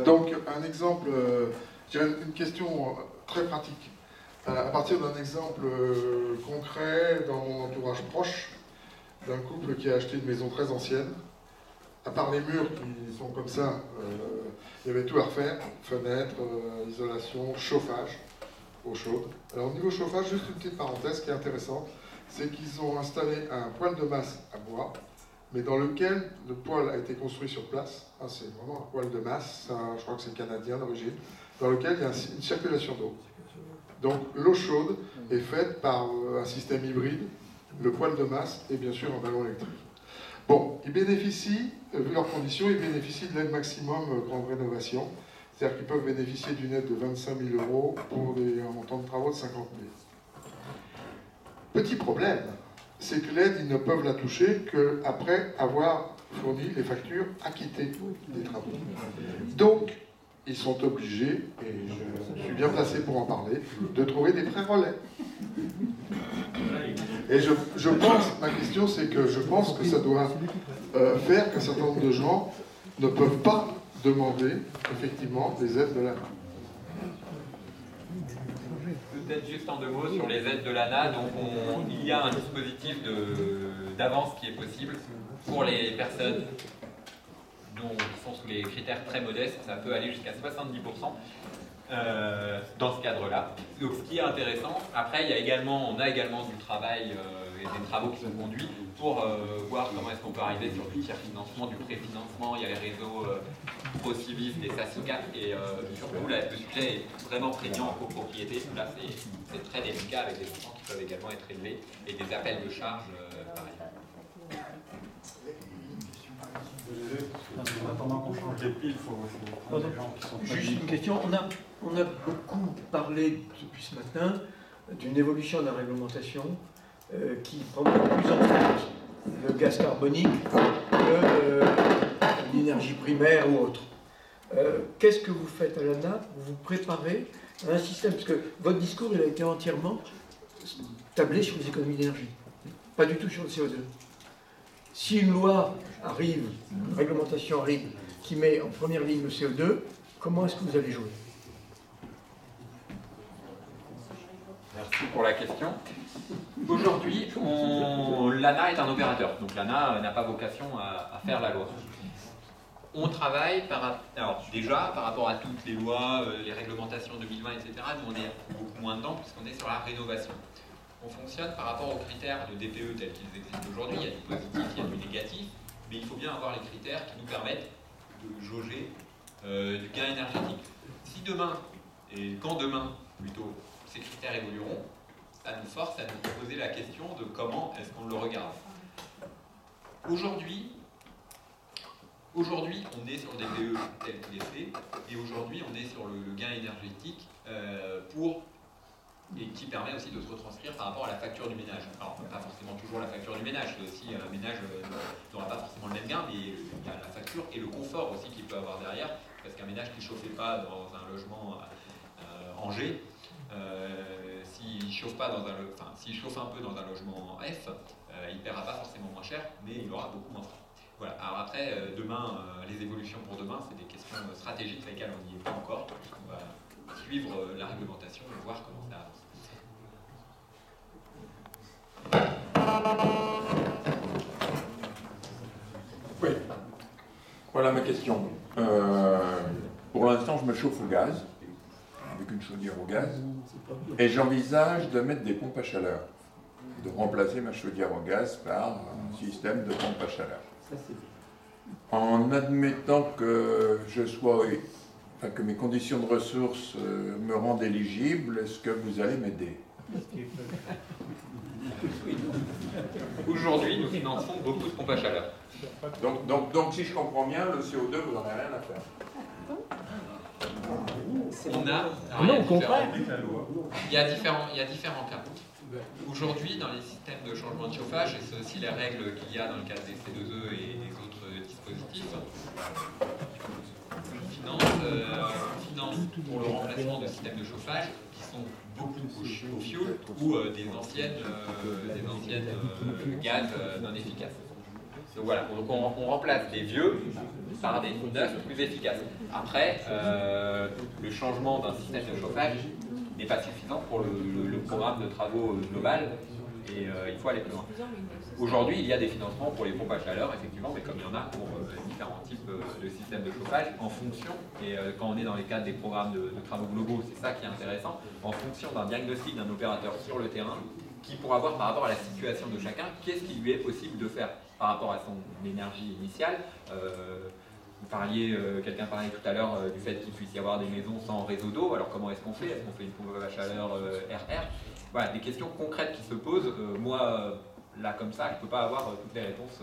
Donc, un exemple, je dirais une question très pratique. À partir d'un exemple concret dans mon entourage proche, d'un couple qui a acheté une maison très ancienne. À part les murs qui sont comme ça, il y avait tout à refaire, fenêtres, isolation, chauffage, eau chaude. Alors au niveau chauffage, juste une petite parenthèse qui est intéressante, c'est qu'ils ont installé un poêle de masse à bois, mais dans lequel le poêle a été construit sur place. Ah, c'est vraiment un poêle de masse, je crois que c'est canadien d'origine, dans lequel il y a une circulation d'eau. Donc l'eau chaude est faite par un système hybride, le poêle de masse et bien sûr un ballon électrique. Bon, ils bénéficient, vu leurs conditions, ils bénéficient de l'aide maximum grande rénovation. C'est-à-dire qu'ils peuvent bénéficier d'une aide de 25 000 € pour un montant de travaux de 50 000. Petit problème, c'est que l'aide, ils ne peuvent la toucher qu'après avoir fourni les factures acquittées des travaux. Donc, ils sont obligés, et je suis bien placé pour en parler, de trouver des prêts relais. Et je pense, ma question c'est que je pense que ça doit faire qu'un certain nombre de gens ne peuvent pas demander effectivement des aides de l'ANA. Peut-être juste en deux mots sur les aides de l'ANA. Donc il y a un dispositif d'avance qui est possible pour les personnes qui sont sous les critères très modestes. Ça peut aller jusqu'à 70%. Dans ce cadre-là. Donc ce qui est intéressant, après on a également du travail et des travaux qui sont conduits pour voir comment est-ce qu'on peut arriver sur du tiers-financement, du préfinancement. Il y a les réseaux ProCivis, des SACICAP et surtout là, le sujet est vraiment prégnant en copropriété. Là c'est très délicat avec des montants qui peuvent également être élevés et des appels de charges pareil. Pendant qu'on change les piles, il faut prendre des gens qui sont... Juste une question, on a beaucoup parlé depuis ce matin d'une évolution de la réglementation qui prend de plus en plus le gaz carbonique que l'énergie primaire ou autre. Qu'est-ce que vous faites à l'ANA? Vous vous préparez à un système, parce que votre discours il a été entièrement tablé sur les économies d'énergie, pas du tout sur le CO2. Si une loi arrive, une réglementation arrive, qui met en première ligne le CO2, comment est-ce que vous allez jouer? Merci pour la question. Aujourd'hui, l'ANA est un opérateur, donc l'ANA n'a pas vocation à faire la loi. On travaille déjà par rapport à toutes les lois, les réglementations 2020, etc. Nous on est beaucoup moins dedans puisqu'on est sur la rénovation. On fonctionne par rapport aux critères de DPE tels qu'ils existent aujourd'hui. Il y a du positif, il y a du négatif, mais il faut bien avoir les critères qui nous permettent de jauger du gain énergétique. Si demain, et quand demain plutôt, ces critères évolueront, ça nous force à nous poser la question de comment est-ce qu'on le regarde. Aujourd'hui, on est sur des DPE tels qu'il est fait, et aujourd'hui on est sur le gain énergétique et qui permet aussi de se retranscrire par rapport à la facture du ménage. Alors, pas forcément toujours la facture du ménage, c'est aussi un ménage n'aura pas forcément le même gain, mais il y a la facture et le confort aussi qu'il peut avoir derrière, parce qu'un ménage qui ne chauffait pas dans un logement en G, s'il chauffe un peu dans un logement F, il ne paiera pas forcément moins cher, mais il aura beaucoup moins frais. Voilà. Alors après, demain, les évolutions pour demain, c'est des questions stratégiques sur lesquelles on n'y est pas encore. On va suivre la réglementation et voir comment ça avance. Oui, voilà ma question. Pour l'instant, je me chauffe au gaz, avec une chaudière au gaz, et j'envisage de mettre des pompes à chaleur, de remplacer ma chaudière au gaz par un système de pompe à chaleur. En admettant que que mes conditions de ressources me rendent éligible, est-ce que vous allez m'aider? Aujourd'hui, nous finançons beaucoup de pompes à chaleur. Donc, si je comprends bien, le CO2, vous n'en avez rien à faire. Il y a différents cas. Aujourd'hui, dans les systèmes de changement de chauffage, et c'est aussi les règles qu'il y a dans le cadre des C2E et des autres dispositifs, on finance pour le remplacement de systèmes de chauffage qui sont beaucoup au fioul ou des anciennes gaz non efficaces. Donc voilà, donc on remplace des vieux par des neufs plus efficaces. Après, le changement d'un système de chauffage n'est pas suffisant pour le programme de travaux global et il faut aller plus loin. Aujourd'hui, il y a des financements pour les pompes à chaleur, effectivement, mais comme il y en a pour différents types de systèmes de chauffage, en fonction, et quand on est dans les cadres des programmes de travaux globaux, c'est ça qui est intéressant, en fonction d'un diagnostic d'un opérateur sur le terrain, qui pourra voir par rapport à la situation de chacun, qu'est-ce qu'il lui est possible de faire par rapport à son énergie initiale. Vous parliez, quelqu'un parlait tout à l'heure du fait qu'il puisse y avoir des maisons sans réseau d'eau, alors comment est-ce qu'on fait? Est-ce qu'on fait une pompe à chaleur RR? Voilà, des questions concrètes qui se posent. Moi, là, comme ça, je ne peux pas avoir toutes les réponses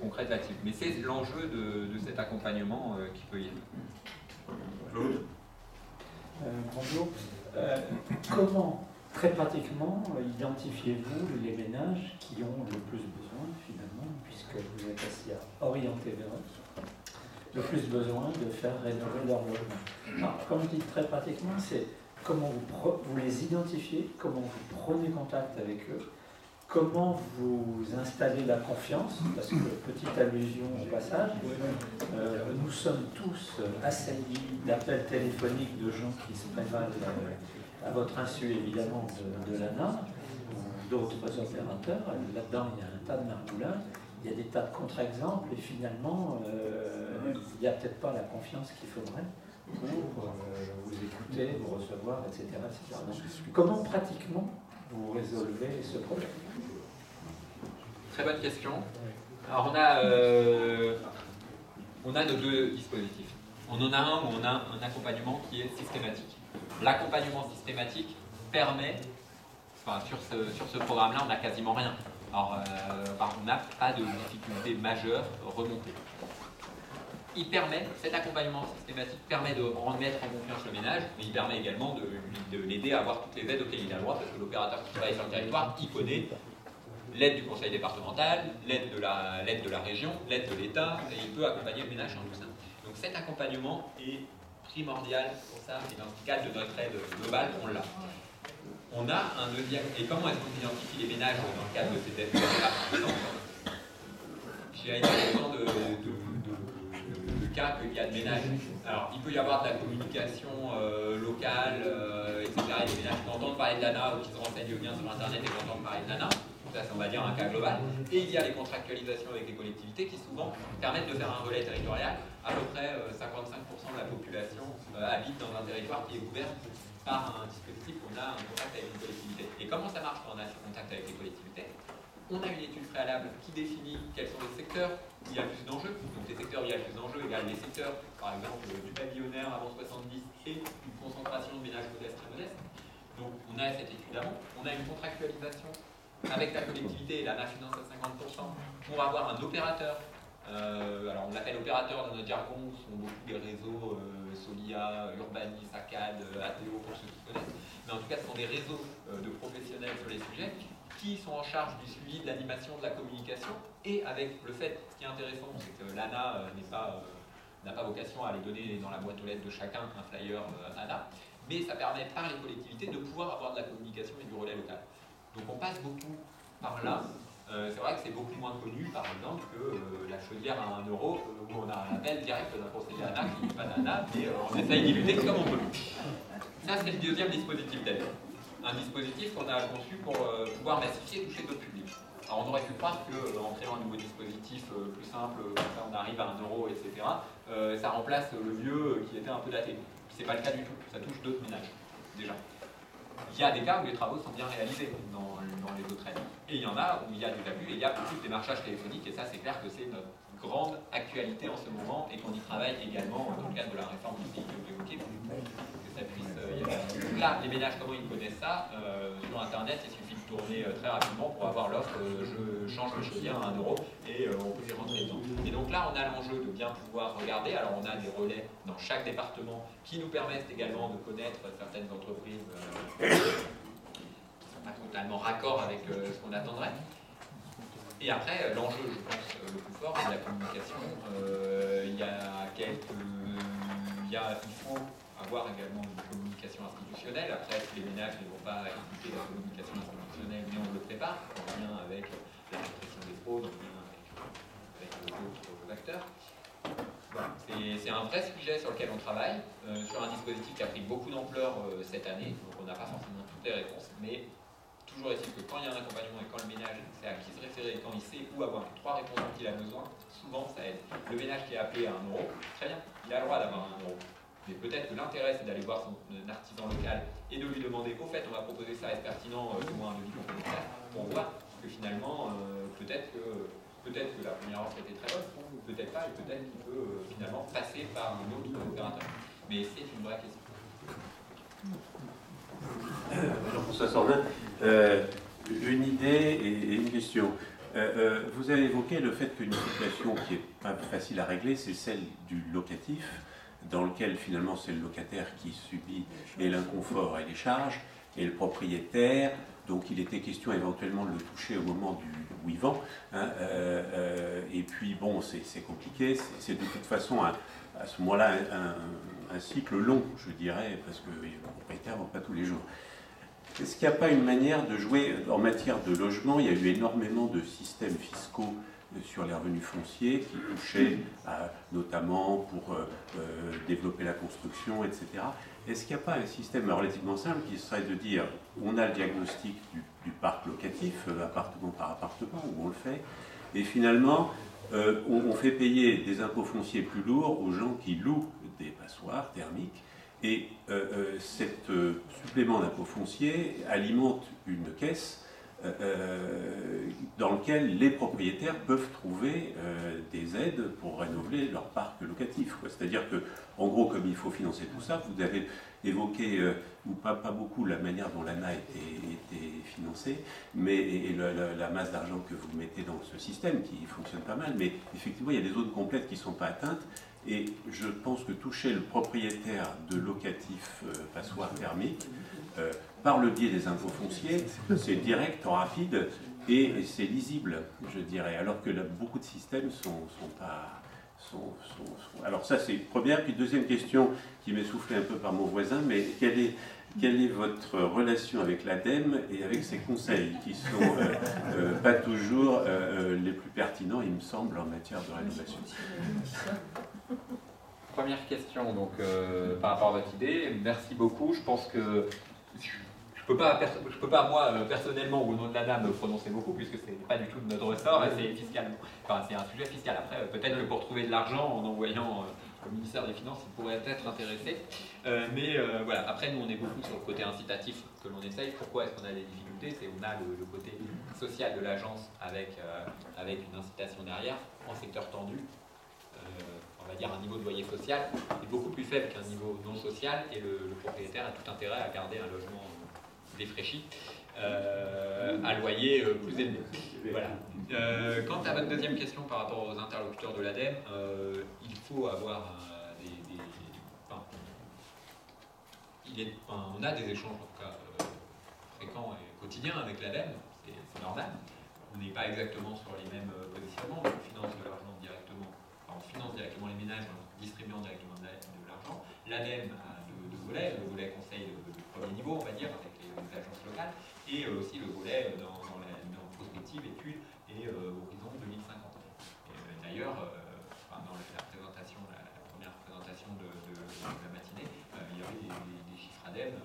concrètes là-dessus. Mais c'est l'enjeu de cet accompagnement qui peut y être. Claude? Bonjour. Comment, très pratiquement, identifiez-vous les ménages qui ont le plus besoin, finalement, puisque vous êtes assis à orienter vers eux, le plus besoin de faire rénover leur logement? Alors, comme je dis très pratiquement, c'est comment vous les identifiez, comment vous prenez contact avec eux, comment vous installez la confiance, parce que, petite allusion au passage, nous sommes tous assaillis d'appels téléphoniques de gens qui se prévalent à votre insu, évidemment, de l'ANA, d'autres opérateurs. Là-dedans, il y a un tas de margoulins, il y a des tas de contre-exemples, et finalement, il n'y a peut-être pas la confiance qu'il faudrait pour vous écouter, vous recevoir, etc. etc. Donc, comment pratiquement vous résolvez ce problème? Très bonne question. Alors on a nos deux dispositifs. On en a un où on a un accompagnement qui est systématique. L'accompagnement systématique permet, enfin sur ce programme-là, on n'a quasiment rien. Alors on n'a pas de difficulté majeure remontée. Cet accompagnement systématique permet de remettre en confiance le ménage, mais il permet également de l'aider à avoir toutes les aides auxquelles il a droit, parce que l'opérateur qui travaille sur le territoire, il connaît l'aide du conseil départemental, l'aide de la région, l'aide de l'État, et il peut accompagner le ménage en tout ça. Donc cet accompagnement est primordial pour ça, et dans le cadre de notre aide globale, on l'a. On a un deuxième, et comment est-ce qu'on identifie les ménages dans le cadre de ces aides globales, par exemple? J'ai énormément de cas qu'il y a de ménages. Alors, il peut y avoir de la communication locale, etc. Et les ménages qui entendent parler de l'ANA ou qui se renseignent bien sur Internet et qui entendent parler de l'ANA. Ça, c'est, on va dire, un cas global. Et il y a les contractualisations avec les collectivités qui souvent permettent de faire un relais territorial. À peu près 55% de la population habite dans un territoire qui est couvert par un dispositif où on a un contact avec une collectivité. Et comment ça marche quand on a ce contact avec les collectivités? On a une étude préalable qui définit quels sont les secteurs où il y a le plus d'enjeux. Donc les secteurs où il y a le plus d'enjeux égale les secteurs, par exemple, du pavillonnaire avant 70 et une concentration de ménages modestes très modestes. Donc on a cette étude avant, on a une contractualisation avec la collectivité et l'ANA finance à 50% pour avoir un opérateur. Alors on l'appelle opérateur dans notre jargon, ce sont beaucoup des réseaux Solia, Urbanis, ACAD, ATO pour ceux qui connaissent. Mais en tout cas ce sont des réseaux de professionnels sur les sujets qui sont en charge du suivi, de l'animation, de la communication, et avec le fait, ce qui est intéressant, c'est que l'ANA n'a pas vocation à aller donner dans la boîte aux lettres de chacun un flyer ANA, mais ça permet par les collectivités de pouvoir avoir de la communication et du relais local. Donc on passe beaucoup par là. C'est vrai que c'est beaucoup moins connu, par exemple, que la chaudière à 1 euro, où on a un appel direct d'un conseiller ANA qui n'est pas d'ANA, mais on essaye d'y lutter comme on peut. Ça, c'est le deuxième dispositif d'aide. Un dispositif qu'on a conçu pour pouvoir massifier et toucher d'autres publics. Alors on aurait pu croire qu'en créant un nouveau dispositif plus simple, comme ça on arrive à 1 euro, etc., ça remplace le vieux qui était un peu daté. C'est pas le cas du tout, ça touche d'autres ménages, déjà. Il y a des cas où les travaux sont bien réalisés dans les autres aides. Et il y en a où il y a des abus et il y a beaucoup de démarchage téléphonique, et ça c'est clair que c'est notre grande actualité en ce moment et qu'on y travaille également dans le cadre de la réforme du pays que vous évoquez pour que ça puisse y avoir. Donc là, les ménages, comment ils connaissent ça? Sur Internet, il suffit de tourner très rapidement pour avoir l'offre je change le chaudière à 1 euro et on peut y rentrer dedans. Et donc là, on a l'enjeu de bien pouvoir regarder. Alors on a des relais dans chaque département qui nous permettent également de connaître certaines entreprises qui ne sont pas totalement raccord avec ce qu'on attendrait. Et après, l'enjeu, je pense, le plus fort, c'est la communication. Il faut avoir également une communication institutionnelle. Après, les ménages ne vont pas écouter la communication institutionnelle, mais on le prépare en lien avec la répression des fraudes, en lien avec d'autres acteurs. Voilà. C'est un vrai sujet sur lequel on travaille, sur un dispositif qui a pris beaucoup d'ampleur cette année, donc on n'a pas forcément toutes les réponses, mais toujours est-il que quand il y a un accompagnement et quand le ménage sait à qui se référer, quand il sait où avoir les 3 réponses dont il a besoin, souvent ça aide. Le ménage qui est appelé à 1 euro, très bien, il a le droit d'avoir 1 euro. Mais peut-être que l'intérêt c'est d'aller voir son artisan local et de lui demander, au fait on va proposer ça, est-ce pertinent, fais-moi un devis complémentaire, pour voir que finalement, peut-être que la première offre était très bonne, peut-être pas, et peut-être qu'il peut finalement passer par un autre opérateur. Mais c'est une vraie question. Jean-François Sordin, une idée et une question. Vous avez évoqué le fait qu'une situation qui n'est pas facile à régler, c'est celle du locatif, dans lequel finalement c'est le locataire qui subit et l'inconfort et les charges, et le propriétaire, donc il était question éventuellement de le toucher au moment où il vend, hein, et puis bon, c'est compliqué, c'est de toute façon à ce moment-là un cycle long, je dirais, parce que les propriétaires ne vont pas tous les jours. Est-ce qu'il n'y a pas une manière de jouer en matière de logement? Il y a eu énormément de systèmes fiscaux sur les revenus fonciers qui touchaient notamment pour développer la construction, etc. Est-ce qu'il n'y a pas un système relativement simple qui serait de dire on a le diagnostic du parc locatif, appartement par appartement, où on le fait, et finalement on fait payer des impôts fonciers plus lourds aux gens qui louent des passoires thermiques, et cet supplément d'impôt foncier alimente une caisse dans laquelle les propriétaires peuvent trouver des aides pour rénover leur parc locatif. C'est-à-dire que, en gros, comme il faut financer tout ça, vous avez évoqué, ou pas beaucoup, la manière dont l'ANA était financée, mais, et la masse d'argent que vous mettez dans ce système, qui fonctionne pas mal, mais effectivement, il y a des zones complètes qui ne sont pas atteintes, et je pense que toucher le propriétaire de locatif passoire thermique, par le biais des impôts fonciers, c'est direct, rapide et c'est lisible, je dirais, alors que là, beaucoup de systèmes sont pas... Alors ça, c'est première. Puis deuxième question qui m'est soufflée un peu par mon voisin, mais quelle est votre relation avec l'ADEME et avec ses conseils, qui sont pas toujours les plus pertinents, il me semble, en matière de rénovation? Première question, donc par rapport à votre idée, merci beaucoup. Je pense que je peux pas moi personnellement ou au nom de l'ANA me prononcer beaucoup puisque c'est pas du tout de notre ressort et c'est fiscalement. Enfin, c'est un sujet fiscal. Après, peut-être que pour trouver de l'argent en envoyant au ministère des Finances, il pourrait être intéressé. Mais voilà. Après, nous, on est beaucoup sur le côté incitatif que l'on essaye. Pourquoi est-ce qu'on a des difficultés? C'est qu'on a le côté social de l'agence avec une incitation derrière en secteur tendu. On va dire un niveau de loyer social est beaucoup plus faible qu'un niveau non social et le propriétaire a tout intérêt à garder un logement défraîchi à loyer plus élevé. Voilà. Quant à votre deuxième question par rapport aux interlocuteurs de l'ADEME, il faut avoir on a des échanges en tout cas fréquents et quotidiens avec l'ADEME, c'est normal. On n'est pas exactement sur les mêmes positionnements, mais on finance de l'argent directement. On finance directement les ménages en distribuant directement de l'argent. L'ADEME a deux volets, le volet conseil de premier niveau, on va dire, avec les agences locales, et aussi le volet dans prospective, études et horizon 2050. D'ailleurs, dans la présentation, la première présentation de la matinée, il y avait des chiffres ADEME,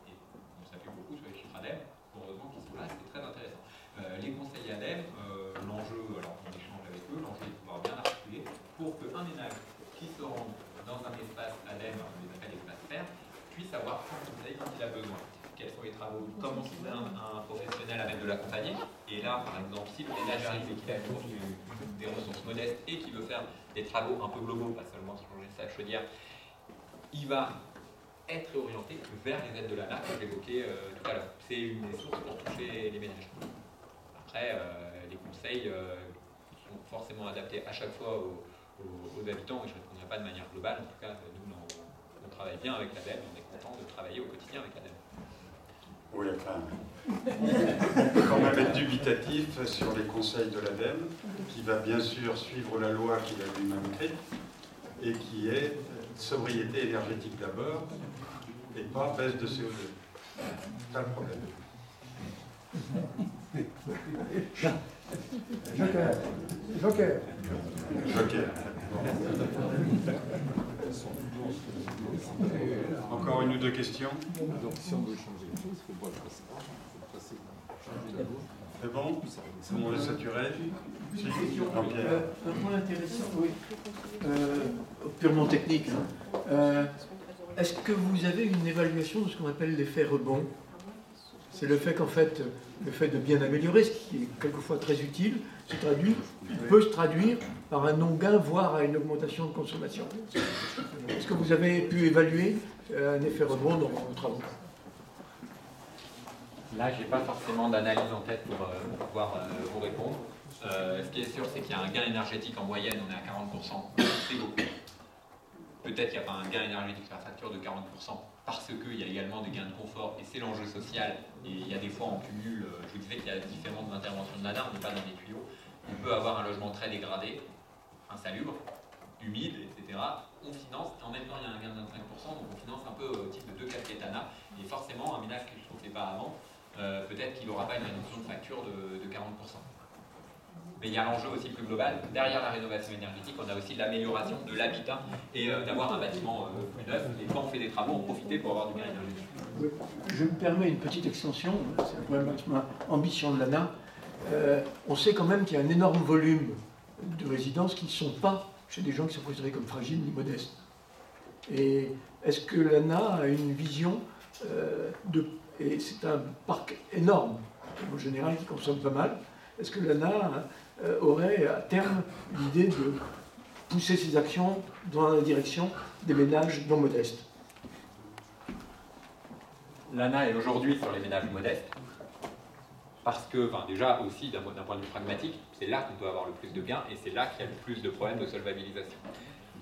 et on s'appuie beaucoup sur les chiffres ADEME, heureusement qu'ils sont là, c'est très intéressant. Les conseils ADEME, l'enjeu, alors on échange avec eux, l'enjeu est de pouvoir bien articuler pour qu'un ménage qui se rende dans un espace ADEME, on les appelle espaces fermes, puisse avoir un conseil quand il a besoin. Quels sont les travaux, comment trouver un professionnel à même de l'accompagner. Et là, par exemple, si le ménage arrive et qu'il a des ressources modestes et qu'il veut faire des travaux un peu globaux, pas seulement changer sa chaudière, il va être orienté vers les aides de l'ANA, que j'évoquais tout à l'heure. C'est une des sources pour toucher les ménages. Après, les conseils sont forcément adaptés à chaque fois aux habitants, et je ne répondrai pas de manière globale. En tout cas, nous, on travaille bien avec l'ADEME, on est content de travailler au quotidien avec l'ADEME. Oui, enfin, on peut quand même être dubitatif sur les conseils de l'ADEME, qui va bien sûr suivre la loi qu'il a lui-même écrite, et qui est sobriété énergétique d'abord, et pas baisse de CO2. C'est ça le problème. Joker. Joker. Joker. Encore une ou deux questions? C'est bon? Tout le monde est saturé? Si. Jean-Pierre. Un point intéressant, oui. Purement technique. Hein. Est-ce que vous avez une évaluation de ce qu'on appelle l'effet rebond? C'est le fait qu'en fait, le fait de bien améliorer, ce qui est quelquefois très utile, peut se traduire par un non-gain, voire à une augmentation de consommation. Est-ce que vous avez pu évaluer un effet rebond dans vos travaux? Là, je n'ai pas forcément d'analyse en tête pour pouvoir vous répondre. Ce qui est sûr, c'est qu'il y a un gain énergétique en moyenne, on est à 40%. C'est beaucoup. Peut-être qu'il n'y a pas un gain énergétique sur la facture de 40%, parce qu'il y a également des gains de confort, et c'est l'enjeu social. Et il y a des fois en cumul, je vous disais qu'il y a différentes interventions de l'ANA, on n'est pas dans des tuyaux. On peut avoir un logement très dégradé, insalubre, humide, etc. On finance, et en même temps il y a un gain de 25%, donc on finance un peu au type de 2 casquettes ANA. Et forcément, un ménage qui ne se fait pas avant, peut-être qu'il n'aura pas une réduction de facture de 40%. Mais il y a l'enjeu aussi plus global. Derrière la rénovation énergétique, on a aussi l'amélioration de l'habitat et d'avoir un bâtiment plus neuf. Et quand on fait des travaux, on profite pour avoir du gain énergétique. Je me permets une petite extension, c'est un problème ambition de l'ANA. On sait quand même qu'il y a un énorme volume de résidences qui ne sont pas chez des gens qui sont considérés comme fragiles ni modestes. Et est-ce que l'ANA a une vision et c'est un parc énorme, en général, qui consomme pas mal. Est-ce que l'ANA aurait à terme l'idée de pousser ses actions dans la direction des ménages non modestes? L'ANA est aujourd'hui sur les ménages modestes, parce que, déjà aussi d'un point de vue pragmatique, c'est là qu'on peut avoir le plus de gains et c'est là qu'il y a le plus de problèmes de solvabilisation.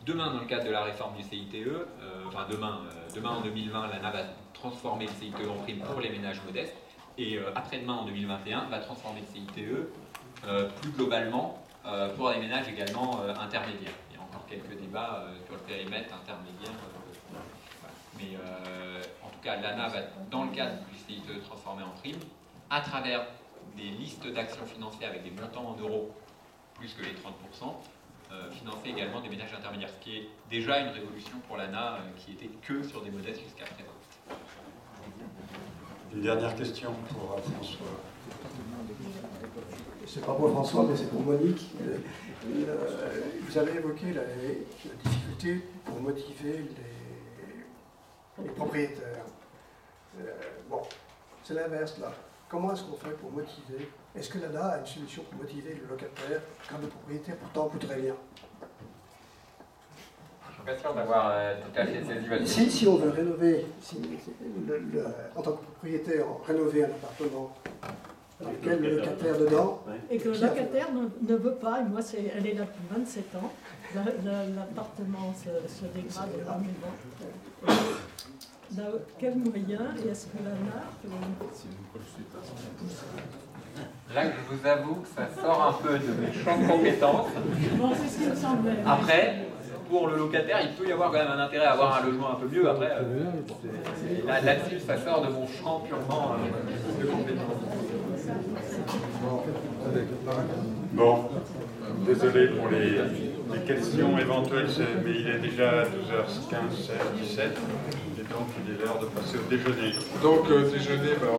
Demain, dans le cadre de la réforme du CITE, demain en 2020, l'ANA va transformer le CITE en prime pour les ménages modestes, et après-demain en 2021, va transformer le CITE plus globalement pour les ménages également intermédiaires. Il y a encore quelques débats sur le périmètre intermédiaire. Mais en tout cas, l'ANA va, dans le cadre du CITE, transformer en prime, à travers des listes d'actions financières avec des montants en euros plus que les 30%, financer également des ménages intermédiaires, ce qui est déjà une révolution pour l'ANA qui était que sur des modestes jusqu'à présent. Une dernière question pour François. C'est pas pour François, mais c'est pour Monique. Vous avez évoqué la difficulté pour motiver les propriétaires. Bon, c'est l'inverse là. Comment est-ce qu'on fait pour motiver? Est-ce que l'ANA a une solution pour motiver le locataire quand le propriétaire pourtant coûte rien? Je suis pas sûr d'avoir tout à fait saisi votre question. Si on veut rénover, en tant que propriétaire, rénover un appartement dans lequel le locataire dedans... Et que le locataire ne veut pas, et moi elle est là depuis 27 ans, l'appartement se dégrade énormément. Quel moyen et est-ce que l'ANA... Là, je vous avoue que ça sort un peu de mes champs de compétences. Bon, c'est ce qui me semblait. Après, pour le locataire, il peut y avoir quand même un intérêt à avoir un logement un peu mieux. Après, là-dessus, ça sort de mon champ purement de compétences. Bon, désolé pour les questions éventuelles, mais il est déjà 12h15, 17, et donc il est l'heure de passer au déjeuner. Donc, déjeuner,